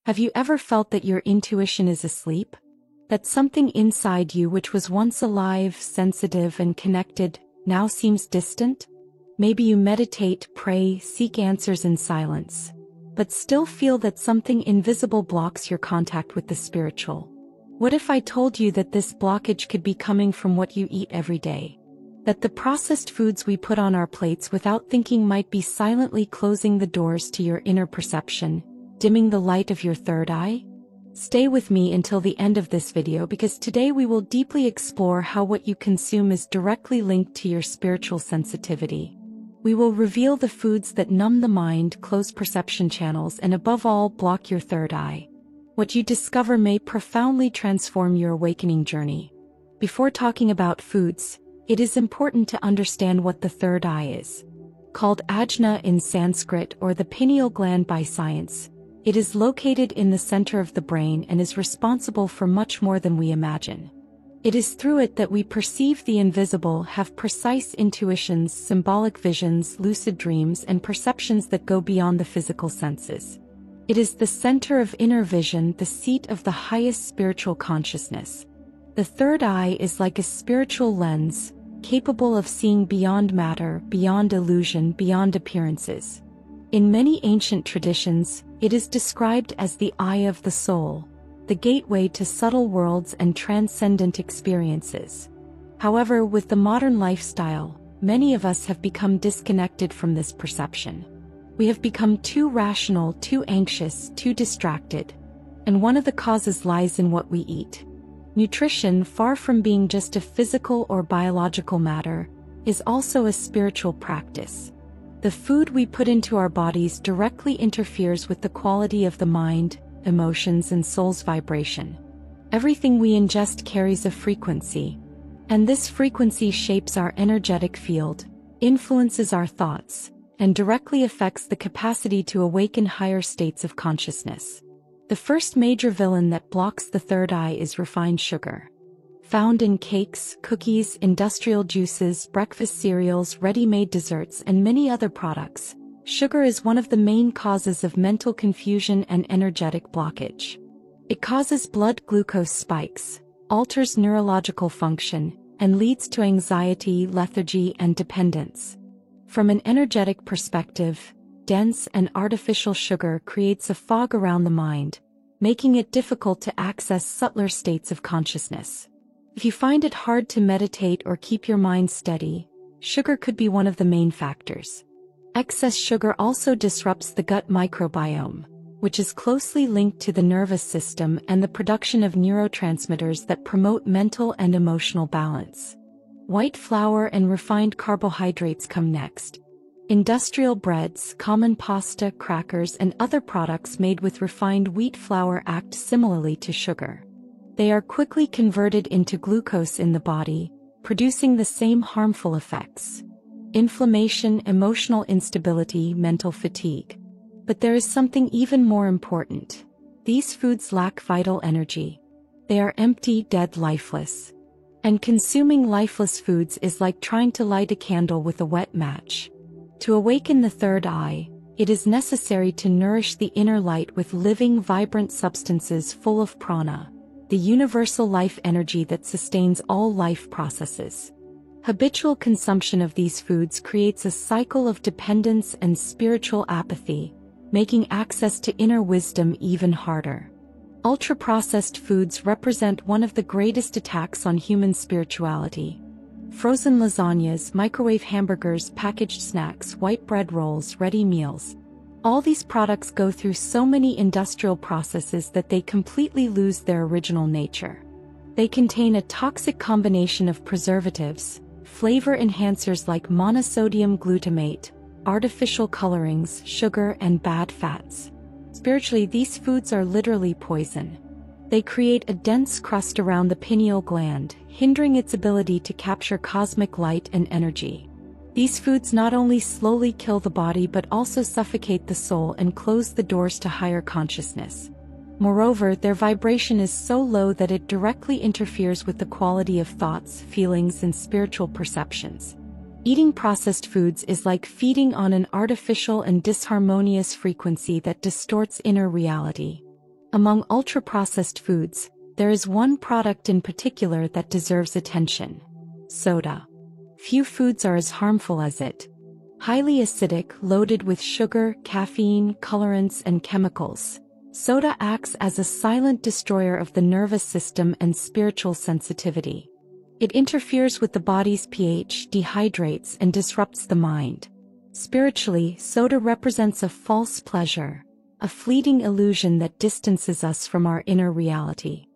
Have you ever felt that your intuition is asleep? That something inside you which was once alive, sensitive, and connected, now seems distant? Maybe you meditate, pray, seek answers in silence, but still feel that something invisible blocks your contact with the spiritual. What if I told you that this blockage could be coming from what you eat every day? That the processed foods we put on our plates without thinking might be silently closing the doors to your inner perception, dimming the light of your third eye? Stay with me until the end of this video because today we will deeply explore how what you consume is directly linked to your spiritual sensitivity. We will reveal the foods that numb the mind, close perception channels, and above all, block your third eye. What you discover may profoundly transform your awakening journey. Before talking about foods, it is important to understand what the third eye is. Called ajna in Sanskrit or the pineal gland by science, it is located in the center of the brain and is responsible for much more than we imagine. It is through it that we perceive the invisible, have precise intuitions, symbolic visions, lucid dreams, and perceptions that go beyond the physical senses. It is the center of inner vision, the seat of the highest spiritual consciousness. The third eye is like a spiritual lens, capable of seeing beyond matter, beyond illusion, beyond appearances. In many ancient traditions, it is described as the eye of the soul, the gateway to subtle worlds and transcendent experiences. However, with the modern lifestyle, many of us have become disconnected from this perception. We have become too rational, too anxious, too distracted. And one of the causes lies in what we eat. Nutrition, far from being just a physical or biological matter, is also a spiritual practice. The food we put into our bodies directly interferes with the quality of the mind, emotions, and soul's vibration. Everything we ingest carries a frequency, and this frequency shapes our energetic field, influences our thoughts, and directly affects the capacity to awaken higher states of consciousness. The first major villain that blocks the third eye is refined sugar. Found in cakes, cookies, industrial juices, breakfast cereals, ready-made desserts, and many other products, sugar is one of the main causes of mental confusion and energetic blockage. It causes blood glucose spikes, alters neurological function, and leads to anxiety, lethargy, and dependence. From an energetic perspective, dense and artificial sugar creates a fog around the mind, making it difficult to access subtler states of consciousness. If you find it hard to meditate or keep your mind steady, sugar could be one of the main factors. Excess sugar also disrupts the gut microbiome, which is closely linked to the nervous system and the production of neurotransmitters that promote mental and emotional balance. White flour and refined carbohydrates come next. Industrial breads, common pasta, crackers, and other products made with refined wheat flour act similarly to sugar. They are quickly converted into glucose in the body, producing the same harmful effects: inflammation, emotional instability, mental fatigue. But there is something even more important. These foods lack vital energy. They are empty, dead, lifeless. And consuming lifeless foods is like trying to light a candle with a wet match. To awaken the third eye, it is necessary to nourish the inner light with living, vibrant substances full of prana, the universal life energy that sustains all life processes. Habitual consumption of these foods creates a cycle of dependence and spiritual apathy, making access to inner wisdom even harder. Ultra-processed foods represent one of the greatest attacks on human spirituality. Frozen lasagnas, microwave hamburgers, packaged snacks, white bread rolls, ready meals. All these products go through so many industrial processes that they completely lose their original nature. They contain a toxic combination of preservatives, flavor enhancers like monosodium glutamate, artificial colorings, sugar, and bad fats. Spiritually, these foods are literally poison. They create a dense crust around the pineal gland, hindering its ability to capture cosmic light and energy. These foods not only slowly kill the body but also suffocate the soul and close the doors to higher consciousness. Moreover, their vibration is so low that it directly interferes with the quality of thoughts, feelings, and spiritual perceptions. Eating processed foods is like feeding on an artificial and disharmonious frequency that distorts inner reality. Among ultra-processed foods, there is one product in particular that deserves attention: soda. Few foods are as harmful as it. Highly acidic, loaded with sugar, caffeine, colorants, and chemicals, soda acts as a silent destroyer of the nervous system and spiritual sensitivity. It interferes with the body's pH, dehydrates, and disrupts the mind. Spiritually, soda represents a false pleasure, a fleeting illusion that distances us from our inner reality.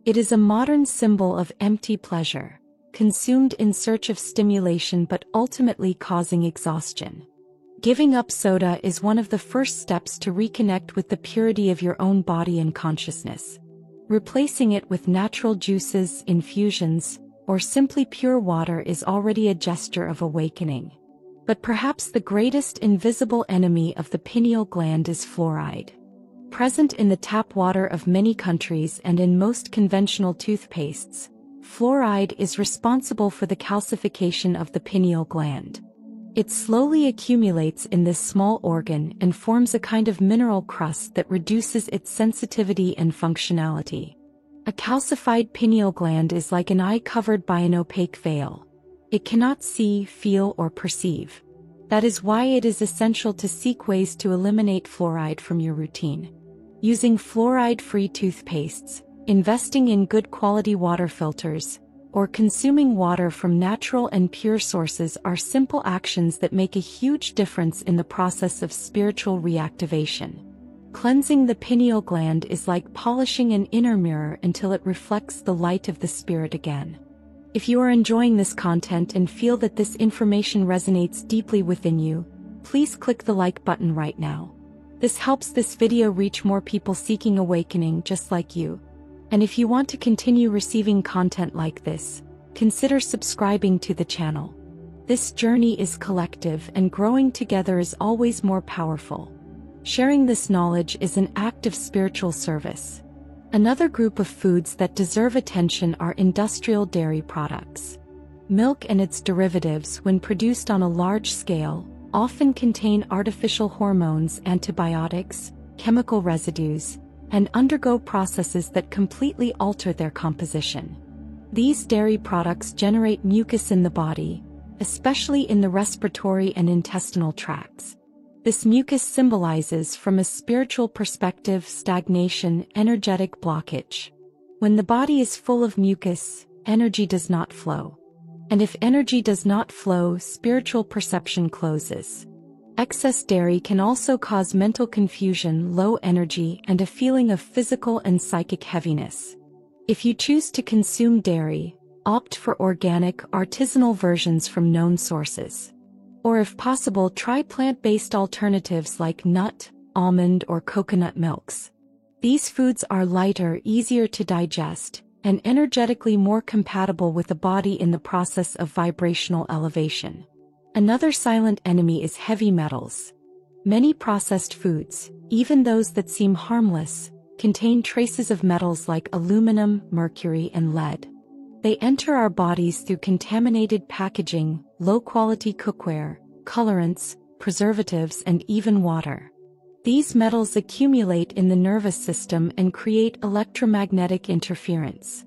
It is a modern symbol of empty pleasure, consumed in search of stimulation but ultimately causing exhaustion. Giving up soda is one of the first steps to reconnect with the purity of your own body and consciousness. Replacing it with natural juices, infusions, or simply pure water is already a gesture of awakening. But perhaps the greatest invisible enemy of the pineal gland is fluoride. Present in the tap water of many countries and in most conventional toothpastes, fluoride is responsible for the calcification of the pineal gland. It slowly accumulates in this small organ and forms a kind of mineral crust that reduces its sensitivity and functionality. A calcified pineal gland is like an eye covered by an opaque veil. It cannot see, feel, or perceive. That is why it is essential to seek ways to eliminate fluoride from your routine. Using fluoride-free toothpastes, investing in good quality water filters, or consuming water from natural and pure sources are simple actions that make a huge difference in the process of spiritual reactivation. Cleansing the pineal gland is like polishing an inner mirror until it reflects the light of the spirit again. If you are enjoying this content and feel that this information resonates deeply within you, please click the like button right now. This helps this video reach more people seeking awakening just like you. And if you want to continue receiving content like this, consider subscribing to the channel. This journey is collective, and growing together is always more powerful. Sharing this knowledge is an act of spiritual service. Another group of foods that deserve attention are industrial dairy products. Milk and its derivatives, when produced on a large scale, often contain artificial hormones, antibiotics, chemical residues, and undergo processes that completely alter their composition. These dairy products generate mucus in the body, especially in the respiratory and intestinal tracts. This mucus symbolizes, from a spiritual perspective, stagnation, energetic blockage. When the body is full of mucus, energy does not flow. And if energy does not flow, spiritual perception closes. Excess dairy can also cause mental confusion, low energy, and a feeling of physical and psychic heaviness. If you choose to consume dairy, opt for organic, artisanal versions from known sources. Or if possible, try plant-based alternatives like nut, almond, or coconut milks. These foods are lighter, easier to digest, and energetically more compatible with the body in the process of vibrational elevation. Another silent enemy is heavy metals. Many processed foods, even those that seem harmless, contain traces of metals like aluminum, mercury, and lead. They enter our bodies through contaminated packaging, low-quality cookware, colorants, preservatives, and even water. These metals accumulate in the nervous system and create electromagnetic interference.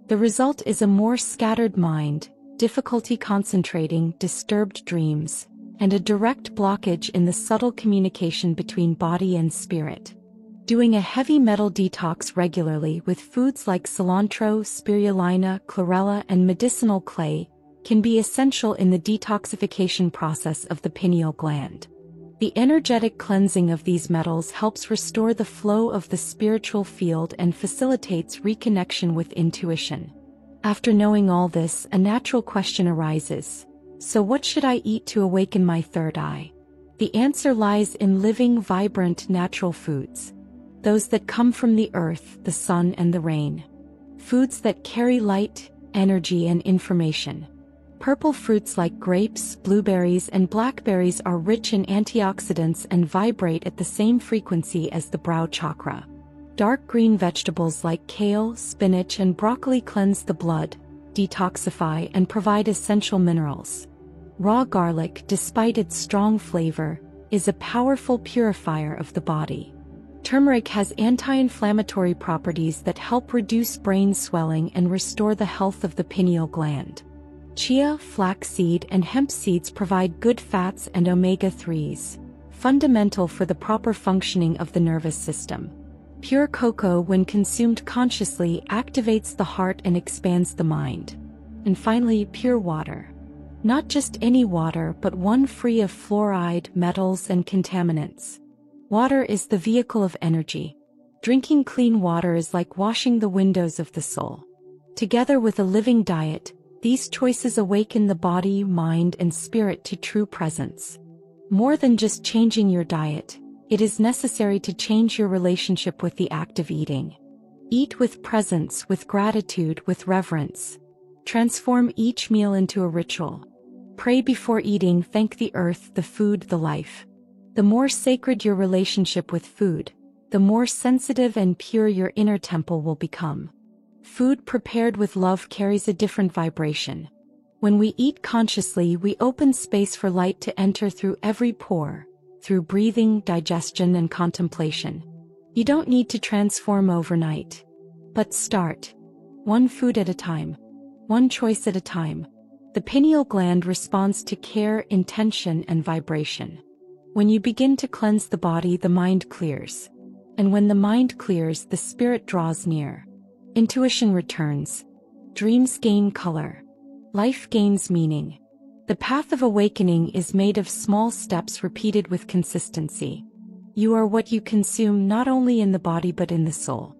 The result is a more scattered mind, difficulty concentrating, disturbed dreams, and a direct blockage in the subtle communication between body and spirit. Doing a heavy metal detox regularly with foods like cilantro, spirulina, chlorella, and medicinal clay can be essential in the detoxification process of the pineal gland. The energetic cleansing of these metals helps restore the flow of the spiritual field and facilitates reconnection with intuition. After knowing all this, a natural question arises: so what should I eat to awaken my third eye? The answer lies in living, vibrant, natural foods. Those that come from the earth, the sun, and the rain. Foods that carry light, energy, and information. Purple fruits like grapes, blueberries, and blackberries are rich in antioxidants and vibrate at the same frequency as the brow chakra. Dark green vegetables like kale, spinach, and broccoli cleanse the blood, detoxify, and provide essential minerals. Raw garlic, despite its strong flavor, is a powerful purifier of the body. Turmeric has anti-inflammatory properties that help reduce brain swelling and restore the health of the pineal gland. Chia, flaxseed, and hemp seeds provide good fats and omega-3s, fundamental for the proper functioning of the nervous system. Pure cocoa, when consumed consciously, activates the heart and expands the mind. And finally, pure water. Not just any water, but one free of fluoride, metals, and contaminants. Water is the vehicle of energy. Drinking clean water is like washing the windows of the soul. Together with a living diet, these choices awaken the body, mind, and spirit to true presence. More than just changing your diet, it is necessary to change your relationship with the act of eating. Eat with presence, with gratitude, with reverence. Transform each meal into a ritual. Pray before eating, thank the earth, the food, the life. The more sacred your relationship with food, the more sensitive and pure your inner temple will become. Food prepared with love carries a different vibration. When we eat consciously, we open space for light to enter through every pore, through breathing, digestion, and contemplation. You don't need to transform overnight. But start. One food at a time. One choice at a time. The pineal gland responds to care, intention, and vibration. When you begin to cleanse the body, the mind clears. And when the mind clears, the spirit draws near. Intuition returns. Dreams gain color. Life gains meaning. The path of awakening is made of small steps repeated with consistency. You are what you consume, not only in the body but in the soul.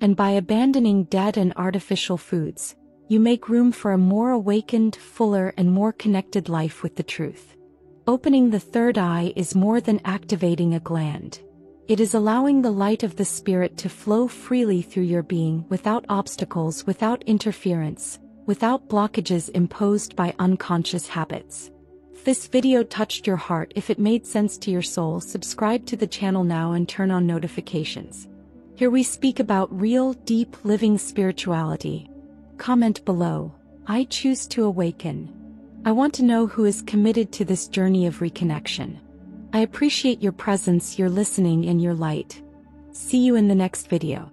And by abandoning dead and artificial foods, you make room for a more awakened, fuller, and more connected life with the truth. Opening the third eye is more than activating a gland. It is allowing the light of the spirit to flow freely through your being, without obstacles, without interference, without blockages imposed by unconscious habits. If this video touched your heart, if it made sense to your soul, subscribe to the channel now and turn on notifications. Here we speak about real, deep, living spirituality. Comment below. I choose to awaken. I want to know who is committed to this journey of reconnection. I appreciate your presence, your listening, and your light. See you in the next video.